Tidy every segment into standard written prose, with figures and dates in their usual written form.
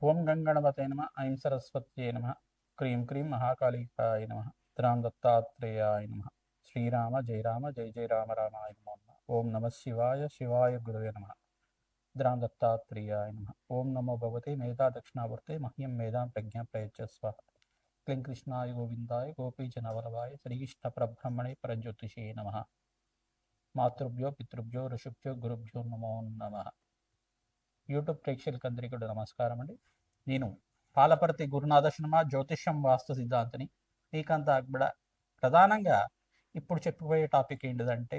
ఓం గంగణపతే నమ ఐం సరస్వత్యై నమ క్రీం క్రీం మహాకాళికాయ నమ రామ్ దత్తాత్రేయాయ నమ శ్రీరామ జయ రామ జయ జయ రామ రామాయ నమో నమః ఓం నమ శివాయ శివాయ గురవే నమ రామ్ దత్తాత్రేయాయ నమ ఓం నమో భగవతే మేధా దక్షిణావర్తే మహ్యం మేధాం ప్రజ్ఞా ప్రయచ్చస్వ క్లీం కృష్ణాయ గోవిందాయ గోపీజనవల్లభాయ శ్రీకృష్ణ పరబ్రహ్మణే పరజ్యోతిషే నమ మాతృభ్యో పితృభ్యో ఋషుభ్యో గురుభ్యో నమో నమః. యూట్యూబ్ ప్రేక్షకులందరికీ కూడా నమస్కారం అండి. నేను పాలపర్తి గురునాథ శర్మ జ్యోతిష్యం వాస్తు సిద్ధాంతిని. మీకంతా కూడా ప్రధానంగా ఇప్పుడు చెప్పబోయే టాపిక్ ఏంటిదంటే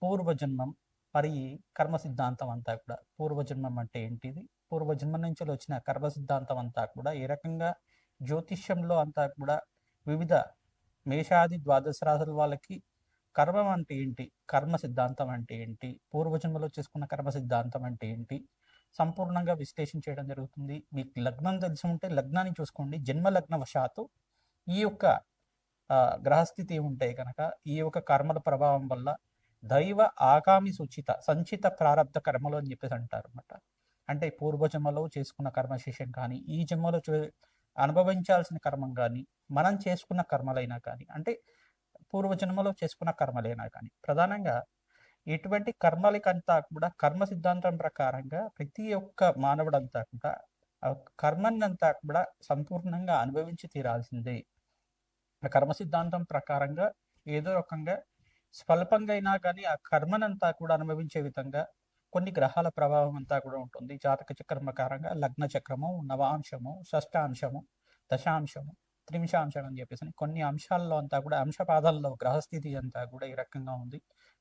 పూర్వజన్మం మరి కర్మ సిద్ధాంతం అంతా కూడా. పూర్వజన్మం అంటే ఏంటిది, పూర్వజన్మ నుంచి వచ్చిన కర్మ సిద్ధాంతం అంతా కూడా ఏ రకంగా జ్యోతిష్యంలో అంతా కూడా వివిధ మేషాది ద్వాదశ రాశుల వాళ్ళకి కర్మం అంటే ఏంటి, కర్మ సిద్ధాంతం అంటే ఏంటి, పూర్వజన్మలో చేసుకున్న కర్మ సిద్ధాంతం అంటే ఏంటి సంపూర్ణంగా విశ్లేషణ చేయడం జరుగుతుంది. మీకు లగ్నం తెలిసి ఉంటే లగ్నాన్ని చూసుకోండి. జన్మ లగ్న వశాత్తు ఈ యొక్క గ్రహస్థితి ఉంటే కనుక ఈ యొక్క కర్మల ప్రభావం వల్ల దైవ ఆగామి సూచిత సంచిత ప్రారంధ కర్మలు అని చెప్పేసి అంటారు అనమాట. అంటే పూర్వజన్మలో చేసుకున్న కర్మశేషం కానీ ఈ జన్మలో అనుభవించాల్సిన కర్మం కానీ మనం చేసుకున్న కర్మలైనా కానీ అంటే పూర్వజన్మలో చేసుకున్న కర్మలైనా కానీ ప్రధానంగా ఎటువంటి కర్మలకంతా కూడా కర్మ సిద్ధాంతం ప్రకారంగా ప్రతి ఒక్క మానవుడంతా కూడా ఆ కర్మనంతా కూడా సంపూర్ణంగా అనుభవించి తీరాల్సిందే. ఆ కర్మ సిద్ధాంతం ప్రకారంగా ఏదో రకంగా స్వల్పంగా అయినా కానీ ఆ కర్మనంతా కూడా అనుభవించే విధంగా కొన్ని గ్రహాల ప్రభావం అంతా కూడా ఉంటుంది. జాతక చక్రం ప్రకారంగా లగ్న చక్రము, నవాంశము, షష్టాంశము, దశాంశము, త్రింశాంశం అని చెప్పేసి కొన్ని అంశాల్లో అంతా కూడా అంశపాదాల్లో గ్రహస్థితి అంతా కూడా ఈ రకంగా ఉంది.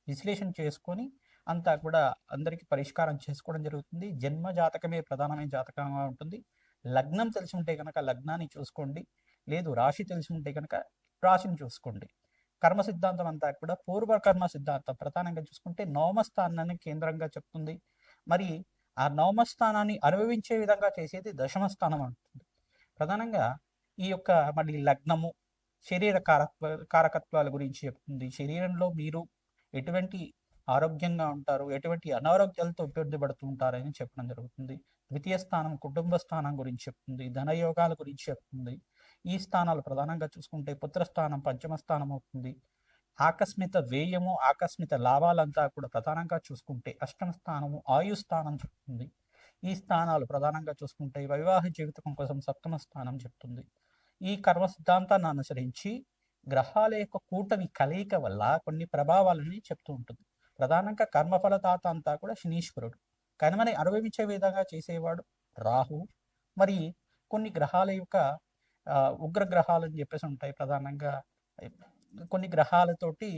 విశ్లేషణ చేసుకొని అంతా కూడా అందరికీ పరిష్కారం చేసుకోవడం జరుగుతుంది. జన్మ జాతకమే ప్రధానమైన జాతకంగా ఉంటుంది. లగ్నం తెలిసి ఉంటే కనుక లగ్నాన్ని చూసుకోండి, లేదు రాశి తెలిసి ఉంటే కనుక రాశిని చూసుకోండి. కర్మ సిద్ధాంతం అంతా కూడా పూర్వ కర్మ సిద్ధాంతం ప్రధానంగా చూసుకుంటే నవమస్థానాన్ని కేంద్రంగా చెప్తుంది. మరి ఆ నవమస్థానాన్ని అనుభవించే విధంగా చేసేది దశమ స్థానం అంటుంది. ప్రధానంగా ఈ యొక్క మరి లగ్నము శరీర కారకత్వాల గురించి చెప్తుంది. శరీరంలో మీరు ఎటువంటి ఆరోగ్యంగా ఉంటారు, ఎటువంటి అనారోగ్యాలతో ఇబ్బంది పడుతూ ఉంటారని చెప్పడం జరుగుతుంది. ద్వితీయ స్థానం కుటుంబ స్థానం గురించి చెప్తుంది, ధనయోగాల గురించి చెప్తుంది. ఈ స్థానాలు ప్రధానంగా చూసుకుంటే పుత్రస్థానం పంచమ స్థానం అవుతుంది. ఆకస్మిక వ్యయము ఆకస్మిక లాభాలంతా కూడా ప్రధానంగా చూసుకుంటే అష్టమ స్థానము ఆయు స్థానం చెప్తుంది. ఈ స్థానాలు ప్రధానంగా చూసుకుంటే వివాహ జీవితం కోసం సప్తమ స్థానం చెప్తుంది. ఈ కర్మ సిద్ధాంతాన్ని అనుసరించి గ్రహాల యొక్క కూటమి కలయిక వల్ల కొన్ని ప్రభావాలని చెప్తూ ఉంటుంది. ప్రధానంగా కర్మఫలదాత అంతా కూడా శనీశ్వరుడు, కర్మని అనుభవించే విధంగా చేసేవాడు రాహు. మరి కొన్ని గ్రహాల యొక్క ఉగ్రగ్రహాలు అని చెప్పేసి ఉంటాయి. ప్రధానంగా కొన్ని గ్రహాలతోటి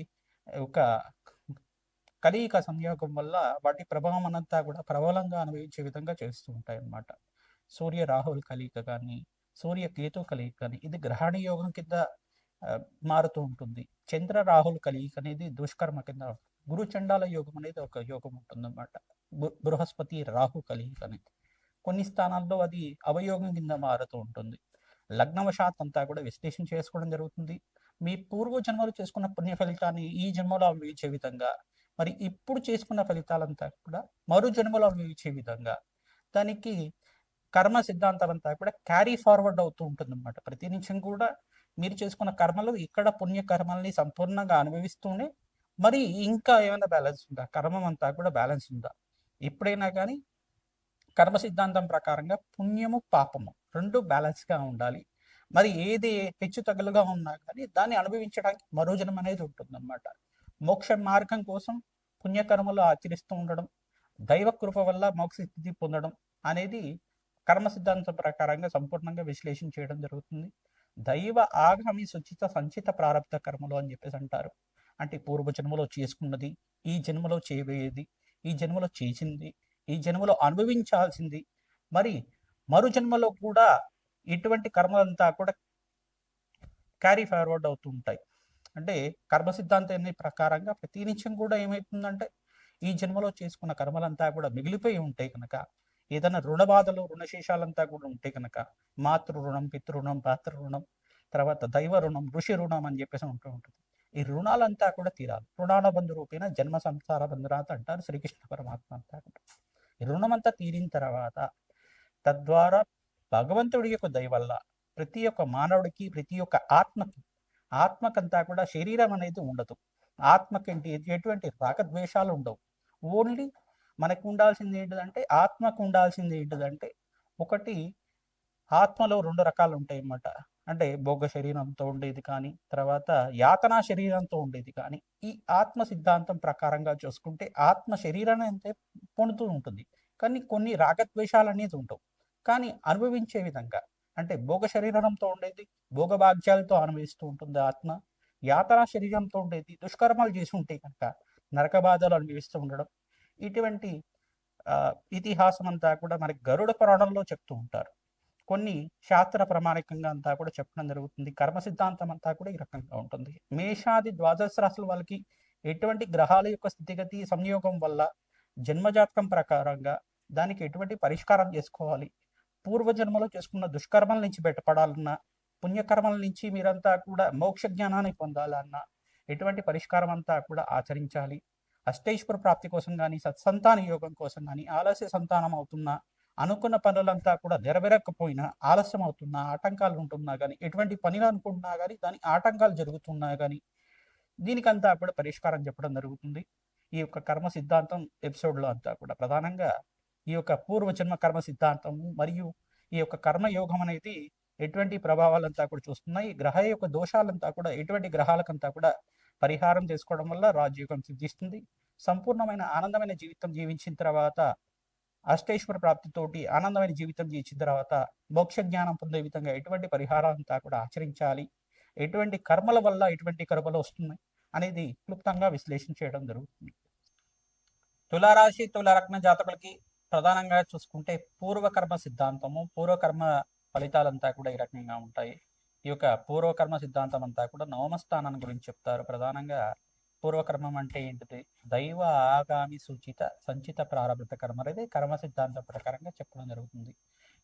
ఒక కలయిక సంయోగం వల్ల వాటి ప్రభావం అంతా కూడా ప్రబలంగా అనుభవించే విధంగా చేస్తూ ఉంటాయి అన్నమాట. సూర్య రాహుల్ కలయిక కానీ సూర్య కేతు కలయిక కానీ ఇది గ్రహణ యోగం కింద మారుతూ ఉంటుంది. చంద్ర రాహుల్ కలయిక అనేది దుష్కర్మ కింద, గురు చండాల యోగం అనేది ఒక యోగం ఉంటుంది అన్నమాట. బృహస్పతి రాహు కలయిక అనేది కొన్ని స్థానాల్లో అది అవయోగం కింద మారుతూ ఉంటుంది. లగ్నవశాత్ అంతా కూడా విశ్లేషణ చేసుకోవడం జరుగుతుంది. మీ పూర్వ జన్మలు చేసుకున్న పుణ్య ఫలితాన్ని ఈ జన్మలో అనుభవించే విధంగా, మరి ఇప్పుడు చేసుకున్న ఫలితాలంతా కూడా మరో జన్మలో అనుభవించే విధంగా దానికి కర్మ సిద్ధాంతం అంతా కూడా క్యారీ ఫార్వర్డ్ అవుతూ ఉంటుంది అన్నమాట. ప్రతి నిమిషం కూడా మీరు చేసుకున్న కర్మలు ఇక్కడ పుణ్య కర్మల్ని సంపూర్ణంగా అనుభవిస్తూనే మరి ఇంకా ఏమైనా బ్యాలెన్స్ ఉందా, కర్మం అంతా కూడా బ్యాలెన్స్ ఉందా, ఎప్పుడైనా కానీ కర్మ సిద్ధాంతం ప్రకారంగా పుణ్యము పాపము రెండు బ్యాలెన్స్గా ఉండాలి. మరి ఏది హెచ్చు తగులుగా ఉన్నా కానీ దాన్ని అనుభవించడానికి మరో జన్మ అనేది ఉంటుందన్నమాట. మోక్ష మార్గం కోసం పుణ్యకర్మలు ఆచరిస్తూ ఉండడం, దైవ కృప వల్ల మోక్ష స్థితి పొందడం అనేది కర్మ సిద్ధాంతం ప్రకారంగా సంపూర్ణంగా విశ్లేషణ చేయడం జరుగుతుంది. దైవ ఆగామి సుచిత సంచిత ప్రారంభ కర్మలు అని చెప్పేసి అంటారు. అంటే పూర్వ జన్మలో చేసుకున్నది, ఈ జన్మలో చేయబోయేది, ఈ జన్మలో చేసింది, ఈ జన్మలో అనుభవించాల్సింది, మరి మరు జన్మలో కూడా ఇటువంటి కర్మలంతా కూడా క్యారీ ఫార్వర్డ్ అవుతూ ఉంటాయి. అంటే కర్మ సిద్ధాంతం ప్రకారంగా ప్రతి నిత్యం కూడా ఏమవుతుందంటే ఈ జన్మలో చేసుకున్న కర్మలంతా కూడా మిగిలిపోయి ఉంటాయి కనుక, ఏదైనా రుణ బాధలు రుణశేషాలంతా కూడా ఉంటాయి కనుక మాతృ రుణం, పితృ పాత్ర రుణం, తర్వాత దైవ రుణం, ఋషి రుణం అని చెప్పేసి ఉంటూ ఉంటుంది. ఈ రుణాలంతా కూడా తీరాలి. రుణాల బంధు రూపేణ జన్మ సంసార బంధురాత అంటారు శ్రీకృష్ణ పరమాత్మ అంతా కూడా. ఈ రుణం అంతా తీరిన తర్వాత తద్వారా భగవంతుడి యొక్క దయ వల్ల ప్రతి ఒక్క మానవుడికి, ప్రతి ఒక్క ఆత్మకంతా కూడా శరీరం అనేది ఉండదు. ఆత్మకేంటి ఎటువంటి రాగద్వేషాలు ఉండవు. ఓన్లీ మనకు ఉండాల్సింది ఏంటిదంటే, ఆత్మకు ఉండాల్సింది ఏంటిదంటే, ఒకటి ఆత్మలో 2 రకాలు ఉంటాయన్నమాట. అంటే భోగ శరీరంతో ఉండేది కానీ, తర్వాత యాతనా శరీరంతో ఉండేది కానీ, ఈ ఆత్మ సిద్ధాంతం ప్రకారంగా చూసుకుంటే ఆత్మ శరీరాన్ని అంతే పొందుతూ ఉంటుంది. కానీ కొన్ని రాగద్వేషాలు అనేది ఉండవు. కానీ అనుభవించే విధంగా అంటే భోగ శరీరంతో ఉండేది భోగభాగ్యాలతో అనుభవిస్తూ ఉంటుంది ఆత్మ. యాతనా శరీరంతో ఉండేది దుష్కర్మాలు చేసి ఉంటే కనుక నరక బాధలు అనుభవిస్తూ ఉండడం. ఇటువంటి ఇతిహాసం అంతా కూడా మనకి గరుడ పురాణంలో చెప్తూ ఉంటారు. కొన్ని శాస్త్ర ప్రామాణికంగా అంతా కూడా చెప్పడం జరుగుతుంది. కర్మ సిద్ధాంతం అంతా కూడా ఈ రకంగా ఉంటుంది. మేషాది ద్వాదశ రాశుల వాళ్ళకి ఎటువంటి గ్రహాల యొక్క స్థితిగతి సంయోగం వల్ల జన్మజాతకం ప్రకారంగా దానికి ఎటువంటి పరిష్కారం చేసుకోవాలి, పూర్వజన్మలో చేసుకున్న దుష్కర్మల నుంచి బయటపడాలన్నా, పుణ్యకర్మల నుంచి మీరంతా కూడా మోక్ష జ్ఞానాన్ని పొందాలన్నా ఎటువంటి పరిష్కారం అంతా కూడా ఆచరించాలి. అష్టైశ్వర ప్రాప్తి కోసం కానీ, సత్సంతాన యోగం కోసం కానీ, ఆలస్య సంతానం అవుతున్నా, అనుకున్న పనులంతా కూడా నెరవేరకపోయినా, ఆలస్యం అవుతున్నా, ఆటంకాలు ఉంటున్నా కానీ, ఎటువంటి పనిని అనుకుంటున్నా కానీ దాని ఆటంకాలు జరుగుతున్నా కానీ దీనికంతా కూడా పరిష్కారం చెప్పడం జరుగుతుంది. ఈ యొక్క కర్మ సిద్ధాంతం ఎపిసోడ్లో అంతా కూడా ప్రధానంగా ఈ యొక్క పూర్వజన్మ కర్మ సిద్ధాంతము మరియు ఈ యొక్క కర్మయోగం అనేది ఎటువంటి ప్రభావాలంతా కూడా చూస్తున్నాయి. గ్రహ యొక్క దోషాలంతా కూడా ఎటువంటి గ్రహాలకంతా కూడా పరిహారం చేసుకోవడం వల్ల రాజయోగం సిద్ధిస్తుంది. సంపూర్ణమైన ఆనందమైన జీవితం జీవించిన తర్వాత, అష్టైశ్వర ప్రాప్తితోటి ఆనందమైన జీవితం జీవించిన తర్వాత మోక్ష జ్ఞానం పొందే విధంగా ఎటువంటి పరిహారాలంతా కూడా ఆచరించాలి, ఎటువంటి కర్మల వల్ల ఎటువంటి కర్మలు వస్తున్నాయి అనేది క్లుప్తంగా విశ్లేషణ చేయడం జరుగుతుంది. తులారాశి తులాలగ్న జాతకులకి ప్రధానంగా చూసుకుంటే పూర్వకర్మ సిద్ధాంతము, పూర్వకర్మ ఫలితాలంతా కూడా ఈ రకంగా ఉంటాయి. ఈ యొక్క పూర్వకర్మ సిద్ధాంతం అంతా కూడా నవమ స్థానాన్ని గురించి చెప్తారు. ప్రధానంగా పూర్వకర్మం అంటే ఏంటిది? దైవ ఆగామి సూచిత సంచిత ప్రారంభిత కర్మ అనేది కర్మ సిద్ధాంతం ప్రకారంగా చెప్పడం జరుగుతుంది.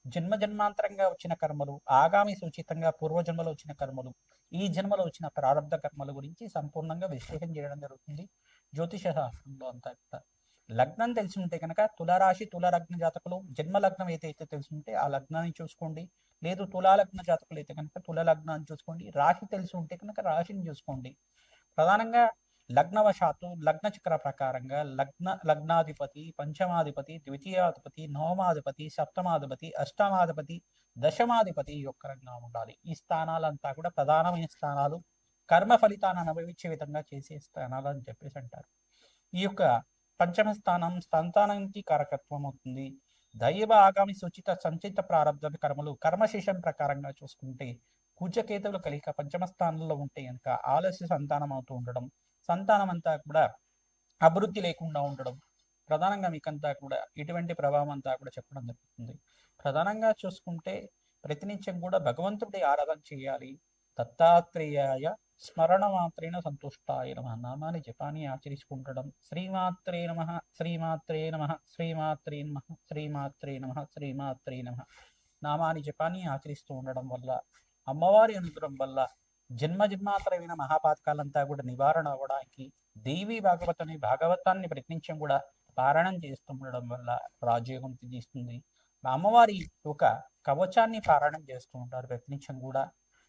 జన్మ జన్మాంతరంగా వచ్చిన కర్మలు, ఆగామి సూచితంగా పూర్వజన్మలో వచ్చిన కర్మలు, ఈ జన్మలో వచ్చిన ప్రారంభ కర్మల గురించి సంపూర్ణంగా విశ్లేషణ చేయడం జరుగుతుంది జ్యోతిష శాస్త్రంలో అంతా కూడా. లగ్నం తెలిసి ఉంటే కనుక తులారాశి తులాలగ్న జాతకులు జన్మ లగ్నం ఏదైతే తెలిసి ఉంటే ఆ లగ్నాన్ని చూసుకోండి. లేదు తులాలగ్న జాతకులు అయితే కనుక తుల లగ్నాన్ని చూసుకోండి. రాశి తెలిసి ఉంటే కనుక రాశిని చూసుకోండి. ప్రధానంగా లగ్నవశాత్తు లగ్న చక్ర ప్రకారంగా లగ్నాధిపతి, పంచమాధిపతి, ద్వితీయాధిపతి, నవమాధిపతి, సప్తమాధిపతి, అష్టమాధిపతి, దశమాధిపతి యొక్క రంగా ఉండాలి. ఈ స్థానాలంతా కూడా ప్రధానమైన స్థానాలు, కర్మ ఫలితాన్ని అనుభవించే విధంగా చేసే స్థానాలు అని చెప్పేసి అంటారు. ఈ యొక్క పంచమ స్థానం సంతానానికి కారకత్వం అవుతుంది. దైవ ఆగామి సూచిత సంచిత ప్రారంభ కర్మలు కర్మశేషం ప్రకారంగా చూసుకుంటే కుజకేతువుల కలిక పంచమ స్థానంలో ఉంటే కనుక ఆలస్య సంతానం అవుతూ ఉండడం, సంతానం అంతా కూడా అభివృద్ధి లేకుండా ఉండడం, ప్రధానంగా మీకంతా కూడా ఇటువంటి ప్రభావం అంతా కూడా చెప్పడం జరుగుతుంది. ప్రధానంగా చూసుకుంటే ప్రతినిత్యం కూడా భగవంతుడి ఆరాధన చేయాలి. దత్తాత్రేయాయ స్మరణ మాత్రేన సంతుష్టాయ నమః నామాన్ని జపాన్ని ఆచరించుకుంటడం. శ్రీమాత్రే నమః, శ్రీమాత్రే నమః, శ్రీమాత్రే నమః, శ్రీమాత్రే నమః, శ్రీమాత్రే నమః నామాన్ని జపాన్ని ఆచరిస్తూ ఉండడం వల్ల, అమ్మవారి అనుగ్రహం వల్ల జన్మ జన్మాంతరమైన మహాపాతకాలంతా కూడా నివారణ అవ్వడానికి దేవి భాగవతాన్ని ప్రతినిత్యం కూడా పారాయణం చేస్తూ ఉండడం వల్ల రాజయోగం సిద్ధిస్తుంది. అమ్మవారి ఒక కవచాన్ని పారాయణం చేస్తూ ఉంటారు ప్రతినిత్యం కూడా.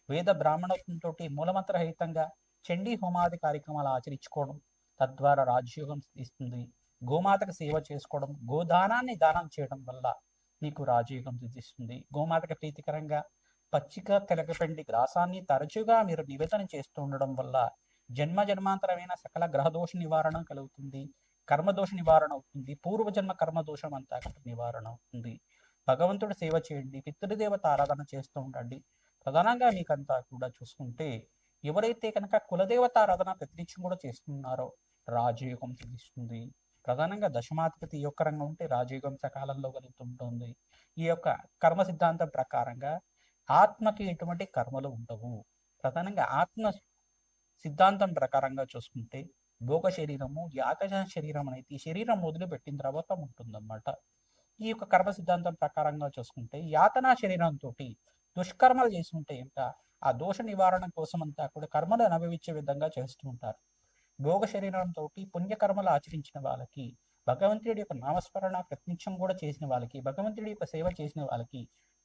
వేద బ్రాహ్మణత్వంతో మూలమంత్రరహితంగా చండీ హోమాది కార్యక్రమాలు ఆచరించుకోవడం, తద్వారా రాజయోగం సిద్ధిస్తుంది. గోమాతకు సేవ చేసుకోవడం, గోదానాన్ని దానం చేయడం వల్ల మీకు రాజయోగం సిద్ధిస్తుంది. గోమాతకు ప్రీతికరంగా పచ్చిక తెలకపెండి గ్రాసాన్ని తరచుగా మీరు నివేదన చేస్తూ ఉండడం వల్ల జన్మ జన్మాంతరమైన సకల గ్రహదోష నివారణ కలుగుతుంది, కర్మదోష నివారణ అవుతుంది, పూర్వజన్మ కర్మదోషం అంతా నివారణ అవుతుంది. భగవంతుడి సేవ చేయండి, పితృదేవత ఆరాధన చేస్తూ ఉండండి. ప్రధానంగా మీకంతా కూడా చూసుకుంటే ఎవరైతే కనుక కులదేవత ఆరాధన ప్రతినిత్యం కూడా చేస్తున్నారో రాజయోగం సిద్ధిస్తుంది. ప్రధానంగా దశమాధిపతి ఈ యొక్క రంగం ఉంటే రాజయోగం సకాలంలో కలుగుతుంటుంది. ఈ యొక్క కర్మ సిద్ధాంతం ప్రకారంగా ఆత్మకి ఎటువంటి కర్మలు ఉండవు. ప్రధానంగా ఆత్మ సిద్ధాంతం ప్రకారంగా చూసుకుంటే భోగ శరీరము, యాగజ శరీరం అనేది శరీరం మొదలుపెట్టిన తర్వాత ఉంటుందన్నమాట. ఈ యొక్క కర్మ సిద్ధాంతం ప్రకారంగా చూసుకుంటే యాతనా శరీరంతో దుష్కర్మలు చేసి ఉంటే ఇంకా ఆ దోష నివారణ కోసం అంతా కూడా కర్మలు అనుభవించే విధంగా చేస్తూ ఉంటారు. భోగ శరీరంతో పుణ్యకర్మలు ఆచరించిన వాళ్ళకి, భగవంతుడి యొక్క నామస్మరణ ప్రతినిత్యం కూడా చేసిన వాళ్ళకి, భగవంతుడి యొక్క సేవ చేసిన వాళ్ళకి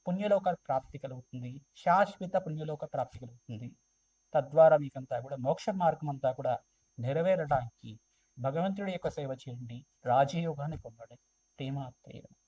పుణ్యలోక ప్రాప్తి కలుగుతుంది, శాశ్వత పుణ్యలోక ప్రాప్తి కలుగుతుంది. తద్వారా మీకంతా కూడా మోక్ష మార్గం అంతా కూడా నెరవేరడానికి భగవంతుడి యొక్క సేవ చేయండి, రాజయోగాన్ని పొందండి. శ్రీమాత్రే నమః.